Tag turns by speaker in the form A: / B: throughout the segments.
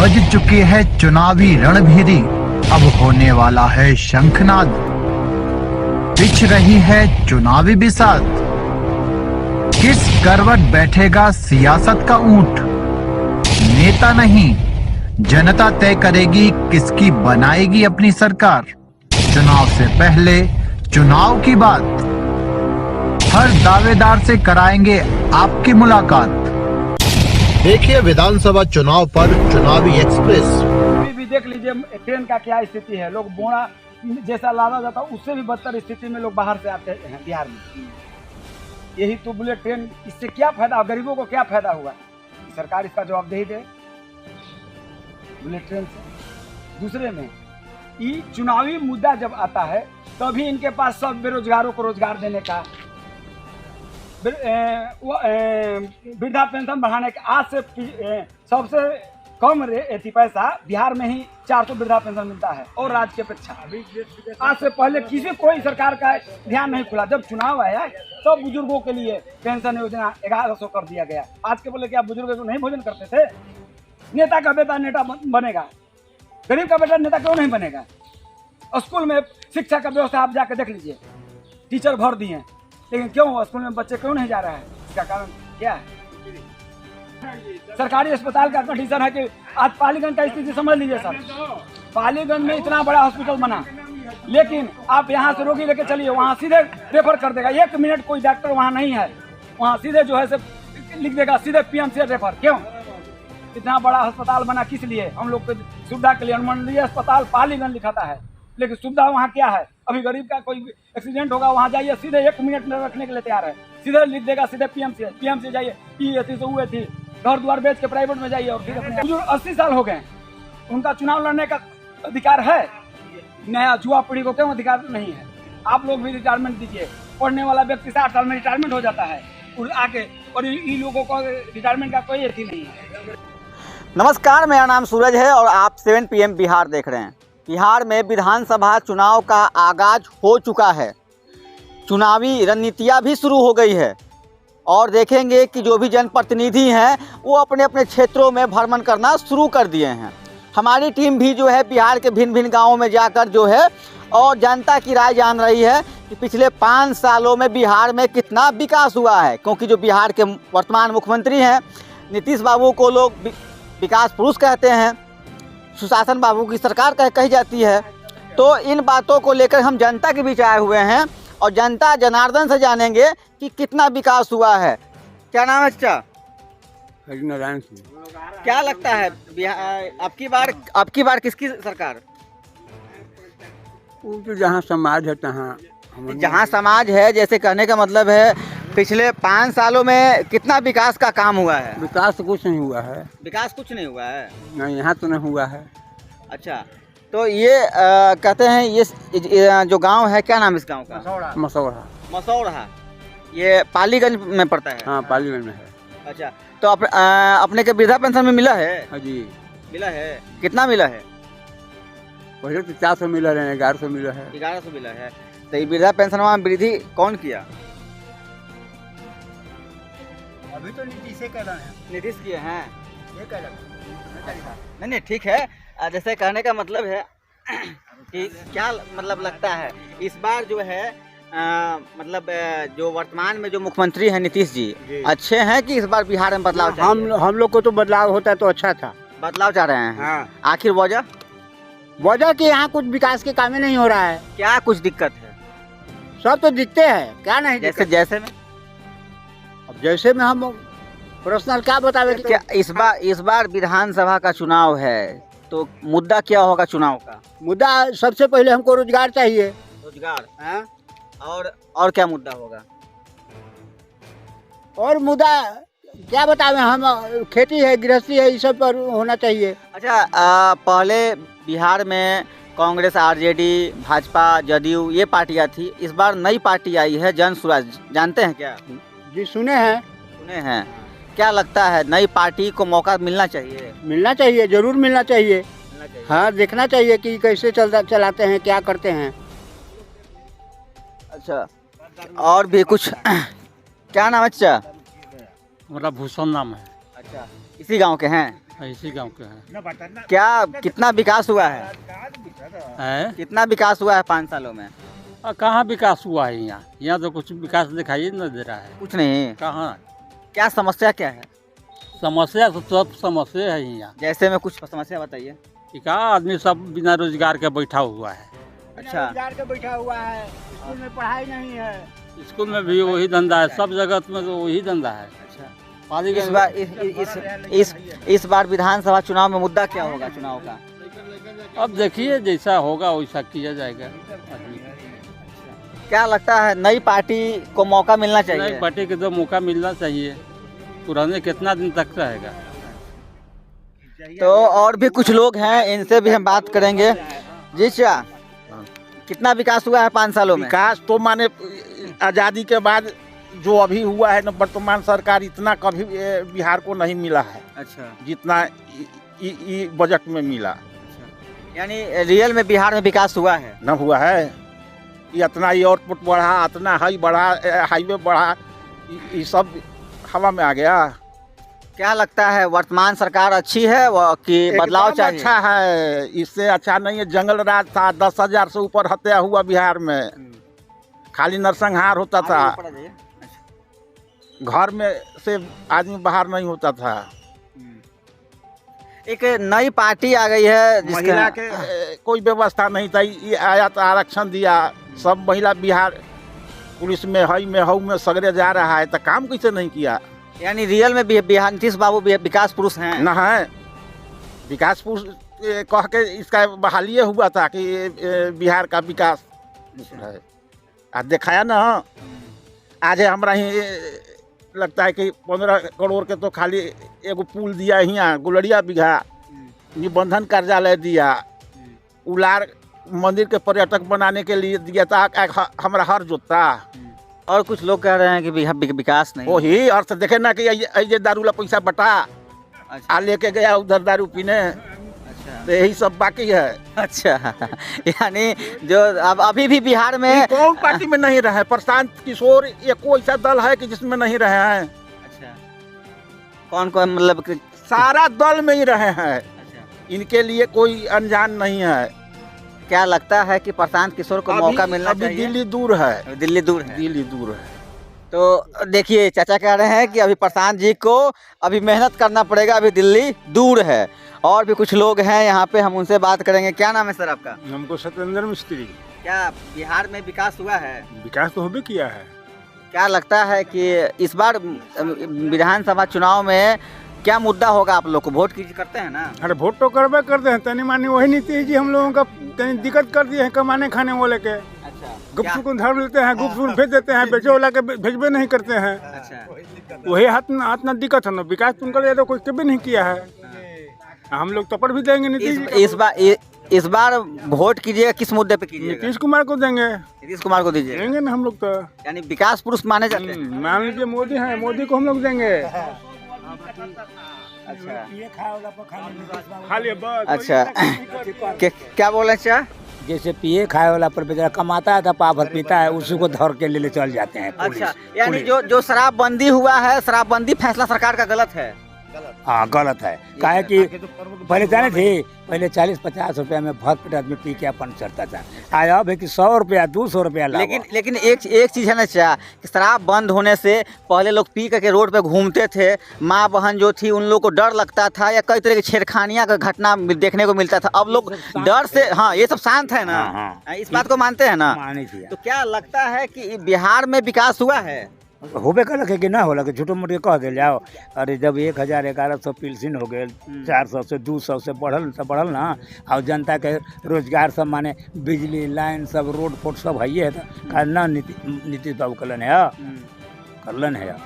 A: बज चुकी है चुनावी रणभेरी, अब होने वाला है शंखनाद। पिच रही है चुनावी बिसात, किस करवट बैठेगा सियासत का ऊंट। नेता नहीं जनता तय करेगी किसकी बनाएगी अपनी सरकार। चुनाव से पहले चुनाव की बात, हर दावेदार से कराएंगे आपकी मुलाकात। देखिए विधानसभा चुनाव पर चुनावी एक्सप्रेस।
B: अभी भी देख लीजिए ट्रेन का क्या स्थिति है। लोग बोरा जैसा लादा जाता है उससे भी बदतर स्थिति में लोग बाहर से आते हैं बिहार में। यही तो बुलेट ट्रेन, इससे क्या फायदा, गरीबों को क्या फायदा हुआ? सरकार इसका जवाबदेही दे बुलेट ट्रेन से। दूसरे में ये चुनावी मुद्दा जब आता है तभी इनके पास सब बेरोजगारों को रोजगार देने का, वृद्धा पेंशन बढ़ाने का, आज से सबसे कम पैसा बिहार में ही 400 वृद्धा पेंशन मिलता है और राज्य की अपेक्षा। आज से पहले कोई सरकार का ध्यान नहीं खुला। जब चुनाव आया तो बुजुर्गों के लिए पेंशन योजना 1100 कर दिया गया। आज के बोले क्या बुजुर्ग नहीं भोजन करते थे? नेता का बेटा नेता बनेगा, गरीब का बेटा नेता क्यों नहीं बनेगा? स्कूल में शिक्षा का व्यवस्था आप जाकर देख लीजिए, टीचर भर दिए, लेकिन क्यों स्कूल में बच्चे क्यों नहीं जा रहे हैं? इसका कारण क्या है? सरकारी अस्पताल का कंडीशन है कि आज पालीगंज का स्थिति समझ लीजिए सर। पालीगंज में इतना बड़ा हॉस्पिटल बना, लेकिन आप यहाँ से रोगी लेके चलिए, वहाँ सीधे रेफर कर देगा। 1 मिनट कोई डॉक्टर वहाँ नहीं है, वहाँ सीधे जो है से लिख देगा, सीधे पीएमसी रेफर। क्यों? इतना बड़ा अस्पताल बना किस लिए? हम लोग के सुविधा के लिए। अनुमंडलीय अस्पताल पालीगंज लिखाता है, लेकिन सुविधा वहाँ क्या है? अभी गरीब का कोई एक्सीडेंट होगा, वहाँ जाइए, सीधे 1 मिनट में रखने के लिए तैयार है, सीधे लिख देगा, सीधे पीएमसी जाइए, ये थी तो वो थी, घर द्वार बेच के प्राइवेट में जाइए। और फिर अपने बुजुर्ग 80 साल हो गए, उनका चुनाव लड़ने का अधिकार है। नया युवा पीढ़ी को क्यों अधिकार नहीं है? आप लोग भी रिटायरमेंट दीजिए। पढ़ने वाला व्यक्ति 60 साल में रिटायरमेंट हो जाता है आके, और इन लोगों को रिटायरमेंट का कोई अथी नहीं है।
C: नमस्कार, मेरा नाम सूरज है और आप 7 PM बिहार देख रहे हैं। बिहार में विधानसभा चुनाव का आगाज हो चुका है, चुनावी रणनीतियाँ भी शुरू हो गई है और देखेंगे कि जो भी जनप्रतिनिधि हैं वो अपने अपने क्षेत्रों में भ्रमण करना शुरू कर दिए हैं। हमारी टीम भी जो है बिहार के भिन्न भिन्न गाँवों में जाकर जो है और जनता की राय जान रही है कि पिछले 5 सालों में बिहार में कितना विकास हुआ है। क्योंकि जो बिहार के वर्तमान मुख्यमंत्री हैं नीतीश बाबू को लोग विकास पुरुष कहते हैं, सुशासन बाबू की सरकार कही जाती है। तो इन बातों को लेकर हम जनता के बीच आए हुए हैं और जनता जनार्दन से जानेंगे कि कितना विकास हुआ है। क्या नाम है चाचा?
D: हरिनारायण सिंह।
C: क्या लगता है आपकी बार किसकी सरकार?
D: वो तो जहाँ समाज है तहाँ
C: जहाँ समाज है, जैसे कहने का मतलब है पिछले 5 सालों में कितना विकास का काम हुआ है?
D: विकास तो कुछ नहीं हुआ है।
C: विकास कुछ नहीं हुआ है?
D: नहीं, यहाँ तो नहीं हुआ है।
C: अच्छा, तो ये कहते हैं ये जो गांव है, क्या नाम है इस गांव का? मसौढ़ा। ये पालीगंज में पड़ता है?
D: हाँ, पालीगंज में है।
C: अच्छा, तो अपने के वृद्धा पेंशन में मिला है?
D: हाँ जी,
C: मिला है। कितना मिला है?
D: पहले तो 400 मिला है, 1100 मिला है।
C: 1100 मिला है। तो ये वृद्धा पेंशन में वृद्धि कौन किया?
B: अभी तो नीतीश से कर रहे हैं।
C: नीतीश किए हैं?
B: ये कह रहे
C: नहीं ठीक है। जैसे कहने का मतलब है कि क्या मतलब लगता है इस बार जो है मतलब जो वर्तमान में जो मुख्यमंत्री हैं नीतीश जी अच्छे हैं कि इस बार बिहार में बदलाव चाहिए?
D: हम लोग को तो बदलाव होता तो अच्छा था।
C: बदलाव चाह रहे हैं?
D: हाँ।
C: आखिर वजह
D: कि यहाँ कुछ विकास के काम नहीं हो रहा है।
C: क्या कुछ दिक्कत है?
D: सब तो दिखते हैं, क्या नहीं?
C: जैसे में
D: अब जैसे में हम पर्सनल क्या बतावे?
C: क्या इस बार विधानसभा का चुनाव है तो मुद्दा क्या होगा चुनाव का?
D: मुद्दा सबसे पहले हमको रोजगार चाहिए।
C: रोजगार? हाँ। और क्या मुद्दा होगा?
D: और मुद्दा क्या बतावे, हम खेती है, गृहस्थी है, इस सब पर होना चाहिए।
C: अच्छा, पहले बिहार में कांग्रेस, आरजेडी, भाजपा, जदयू ये पार्टियां थी। इस बार नई पार्टी आई है जन स्वराज, जानते हैं क्या?
D: जी, सुने हैं।
C: क्या लगता है नई पार्टी को मौका मिलना चाहिए?
D: मिलना चाहिए, जरूर मिलना चाहिए। हाँ, देखना चाहिए कि कैसे चलाते हैं, क्या करते हैं।
C: अच्छा, और भी कुछ? क्या नाम है? अच्छा,
E: मेरा भूषण नाम है।
C: अच्छा, इसी गांव के हैं?
E: इसी गांव के हैं।
C: क्या कितना विकास हुआ है?
E: हैं?
C: कितना विकास हुआ है 5 सालों में?
E: कहाँ विकास हुआ है यहाँ? यहाँ तो कुछ विकास दिखाई न दे रहा है।
C: कुछ नहीं।
E: कहाँ?
C: क्या समस्या क्या है?
E: समस्या तो सब समस्या है यहाँ।
C: जैसे में कुछ समस्या बताइए।
E: कि क्या आदमी सब बिना रोजगार के बैठा हुआ है।
C: अच्छा,
D: रोजगार के बैठा हुआ है, स्कूल में पढ़ाई नहीं है।
E: स्कूल में भी वही धंधा है, सब जगत में तो वही धंधा है।
C: अच्छा।
E: पाली
C: इस बार इस बार विधानसभा चुनाव में मुद्दा क्या होगा चुनाव का?
E: अब देखिए जैसा होगा वैसा किया जाएगा।
C: क्या लगता है नई पार्टी को मौका मिलना
E: नई
C: चाहिए?
E: पार्टी के तो मौका मिलना चाहिए। पुराने कितना दिन तक रहेगा?
C: तो और भी कुछ लोग हैं, इनसे भी हम बात करेंगे। जी चा, कितना विकास हुआ है 5 सालों में?
F: विकास तो माने आज़ादी के बाद जो अभी हुआ है ना, वर्तमान सरकार इतना कभी बिहार को नहीं मिला है
C: अच्छा,
F: जितना बजट में मिला।
C: यानी रियल में बिहार में विकास हुआ है?
F: न हुआ है। ये इतना एयरपोर्ट बढ़ा, इतना हाईवे बढ़ा, ये सब हवा में आ गया।
C: क्या लगता है वर्तमान सरकार अच्छी है कि बदलाव
F: एकदम
C: चाहिए?
F: अच्छा है, इससे अच्छा नहीं है। जंगल राज था, 10,000 से ऊपर हत्या हुआ बिहार में। खाली नरसंहार होता था, घर में से आदमी बाहर नहीं होता था।
C: एक नई पार्टी आ गई है
F: महिला के कोई व्यवस्था नहीं था, ये आया तो आरक्षण दिया। सब महिला बिहार पुलिस में हई में हऊ में सगरे जा रहा है, तो काम कैसे नहीं किया?
C: यानी रियल में बिहार नीतीश बाबू विकास पुरुष हैं?
F: न है, विकास पुरुष कह के इसका बहाली हुआ था कि बिहार का विकास है। आज दिखाया ना, आज हमारा ही लगता है कि 15 करोड़ के तो खाली एगो पुल दिया यहाँ गुलरिया बिघा, निबंधन कार्यालय दिया, उलार मंदिर के पर्यटक बनाने के लिए दिया था हमारा हर जोता।
C: और कुछ लोग कह रहे हैं कि विकास नहीं।
F: वही अर्थ देखे ना कि ये दारू ला पैसा बटा आ लेके गया उधर दारू पीने।
C: अच्छा,
F: तो यही सब बाकी है।
C: अच्छा यानी जो अब अभी भी बिहार में
F: कौन पार्टी में नहीं रहे? प्रशांत किशोर ये कोई ऐसा दल है कि जिसमें नहीं रहे हैं?
C: अच्छा, कौन कौन मतलब
F: सारा दल में ही रहे हैं।
C: अच्छा,
F: इनके लिए कोई अनजान नहीं है।
C: क्या लगता है कि प्रशांत किशोर को मौका मिलना
F: अभी
C: चाहिए?
F: दिल्ली दूर है,
C: दिल्ली दूर है।
F: दिल्ली दूर है।
C: तो देखिए चाचा कह रहे हैं कि अभी प्रशांत जी को अभी मेहनत करना पड़ेगा, अभी दिल्ली दूर है। और भी कुछ लोग हैं यहाँ पे, हम उनसे बात करेंगे। क्या नाम है सर आपका?
G: हमको सत्येंद्र मिस्त्री।
C: क्या बिहार में विकास हुआ है?
G: विकास तो होबे किया है।
C: क्या लगता है कि इस बार विधानसभा चुनाव में क्या मुद्दा होगा? आप लोग को वोट कीजिए करते हैं ना?
G: अरे वोट तो करबे करते हैं, तनी मानी वही नीतीश जी हम लोगों का तनी दिक्कत कर दिए हैं कमाने खाने वाले के।
C: अच्छा,
G: गुप्त को धर लेते हैं, गुप्त भेज देते हैं, बेचे वाला के भेजबे नहीं करते हैं।
C: अच्छा,
G: वही हाथ दिक्कत है ना। विकास तो उनका लिए तो कोई कभी नहीं किया है। हम लोग तपड़ भी देंगे नीतीश जी।
C: इस बार वोट कीजिएगा, किस मुद्दे पे कीजिएगा?
G: नीतीश कुमार को देंगे।
C: नीतीश कुमार को दीजिएगा?
G: देंगे ना हम लोग तो।
C: यानी विकास पुरुष माने जाते हैं।
G: मान लीजिए मोदी है, मोदी को हम लोग देंगे।
C: अच्छा,
G: खा लिए बस।
C: अच्छा क्या बोले चाचा?
H: जैसे पिए खाए वाला पर बेचारा कमाता है तो पाभर पीता है, उसी को धर के ले चल जाते हैं पुलिस।
C: अच्छा, यानी जो शराबबंदी हुआ है, शराबबंदी फैसला सरकार का गलत है?
H: हाँ गलत है। काहे कि पहले जाने थे, पहले 40-50 रुपया में भर पेट आदमी पी के अपन चलता था। आज अब है कि 100 रुपया 200 रुपया।
C: लेकिन एक चीज़ है ना चाचा, कि शराब बंद होने से पहले लोग पी करके रोड पे घूमते थे, माँ बहन जो थी उन लोग को डर लगता था, या कई तरह की छेड़खानियाँ का घटना देखने को मिलता था। अब लोग डर से, हाँ ये सब शांत है ना?
H: हाँ।
C: इस बात को मानते हैं ना?
H: मानी थी।
C: तो क्या लगता है कि बिहार में विकास हुआ है?
H: होबे कर लगे कि ना हो लगे, झूठो मूठे कह दे जाओ। अरे जब 1100 पिल्सिन हो गए, 400 से 200 से बढ़ल ना। और जनता के रोजगार सब माने बिजली लाइन सब रोड फोड सब है तो ना नीतीश बाबू कलन है।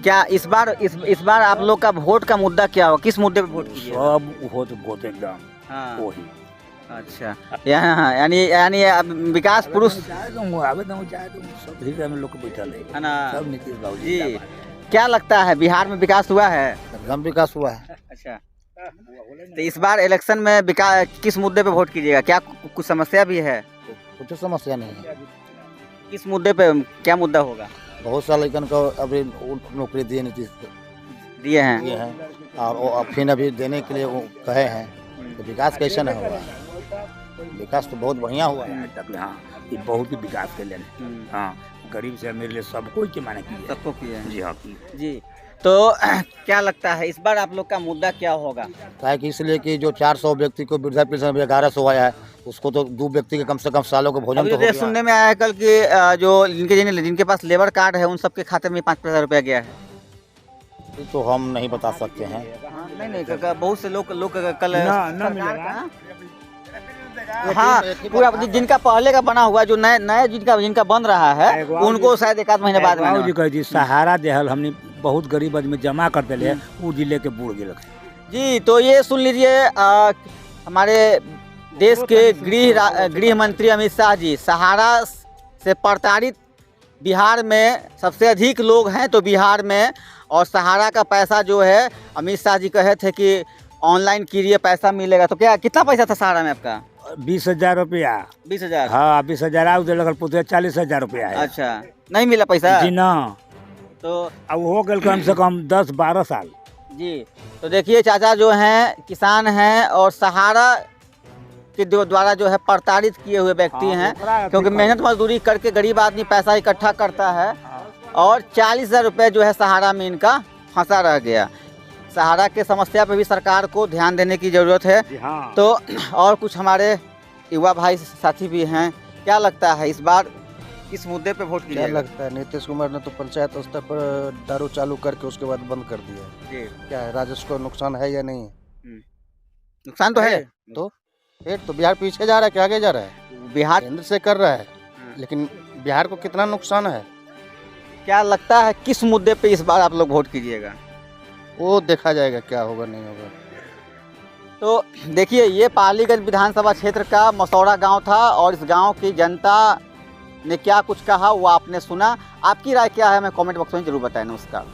C: क्या इस बार आप लोग का वोट का मुद्दा क्या होगा? किस मुद्दे पे वोट कीजिए?
H: सब वोट एकदम
C: हाँ।
H: वही।
C: अच्छा, यानी विकास पुरुष
H: सब हिस्से में लोग बैठल
C: है ना?
H: सब नीतीश बाबू
C: जी, क्या लगता है बिहार में विकास हुआ है?
F: एकदम विकास हुआ है।
C: अच्छा, तो इस बार इलेक्शन में विकास किस मुद्दे पे वोट कीजिएगा? क्या कुछ समस्या भी है?
F: कुछ समस्या नहीं है।
C: किस मुद्दे पे क्या मुद्दा होगा?
F: बहुत साल लेकिन को अभी नौकरी दिए नीतीश।
C: दिए हैं।
F: ये हैं और वो अब फिर अभी देने के लिए वो कहे हैं, तो विकास कैसे न हुआ? विकास तो बहुत बढ़िया हुआ है।
H: हाँ, ये बहुत ही विकास के लिए हाँ, गरीब से अमीर ले सबको के माने किए,
C: सबको किए हैं।
H: जी हाँ की।
C: जी, तो क्या लगता है इस बार आप लोग का मुद्दा क्या होगा?
F: क्या है कि इसलिए कि जो 400 व्यक्ति को वृद्धा पेंशन अभी 1100 आया है, उसको तो 2 व्यक्ति के कम से कम सालों का भोजन
C: अभी
F: तो
C: तो
F: हो
C: ये
F: गया।
C: सुनने में आया है कल कि जो जिनके पास लेबर कार्ड है उन सबके खाते में 5,000 रुपया गया है।
F: ये तो हम नहीं बता सकते हैं।
C: नहीं बहुत से लोग कल
H: ना मिलेगा।
C: हाँ, पूरा जिनका पहले का बना हुआ जो नया जिनका बन रहा है उनको शायद एक आध महीने बाद में
H: जी कह जी सहारा देहल हमने बहुत गरीब आदमी जमा कर दिले वो जिले के बूढ़ गेल।
C: जी, तो ये सुन लीजिए हमारे देश के गृह मंत्री अमित शाह जी, सहारा से प्रताड़ित बिहार में सबसे अधिक लोग हैं तो बिहार में, और सहारा का पैसा जो है अमित शाह जी कहे थे कि ऑनलाइन कीजिए पैसा मिलेगा। तो क्या कितना पैसा था सहारा में आपका?
H: 20,000 रुपया।
C: 20,000?
H: हाँ 20,000 आउ दिलक पुते 40,000 रुपया है।
C: अच्छा, नहीं मिला पैसा?
H: जी ना,
C: तो
H: अब हो गल कम से कम 10-12 साल।
C: जी, तो देखिए चाचा जो हैं किसान हैं और सहारा के द्वारा जो है प्रताड़ित किए हुए व्यक्ति हैं, क्योंकि मेहनत मजदूरी करके गरीब आदमी पैसा इकट्ठा करता है और 40,000 रुपये जो है सहारा में इनका फंसा रह गया। सहारा के समस्या पे भी सरकार को ध्यान देने की ज़रूरत है।
H: हाँ।
C: तो और कुछ हमारे युवा भाई साथी भी हैं, क्या लगता है इस बार किस मुद्दे पे वोट
F: क्या
C: कीजिएगा?
F: लगता है नीतीश कुमार ने तो पंचायत स्तर पर दारू चालू करके उसके बाद बंद कर दिया।
C: जी,
F: क्या है, राजस्व को नुकसान है या नहीं?
C: नुकसान तो है।
F: तो फिर तो बिहार पीछे जा रहा है कि आगे जा रहा है?
C: बिहार
F: केंद्र से कर रहा है, लेकिन बिहार को कितना नुकसान है
C: क्या लगता है किस मुद्दे पे इस बार आप लोग वोट कीजिएगा?
F: वो देखा जाएगा क्या होगा नहीं होगा।
C: तो देखिए ये पालीगंज विधानसभा क्षेत्र का मसौड़ा गांव था और इस गांव की जनता ने क्या कुछ कहा वो आपने सुना। आपकी राय क्या है हमें कमेंट बॉक्स में जरूर बताएं। नमस्कार।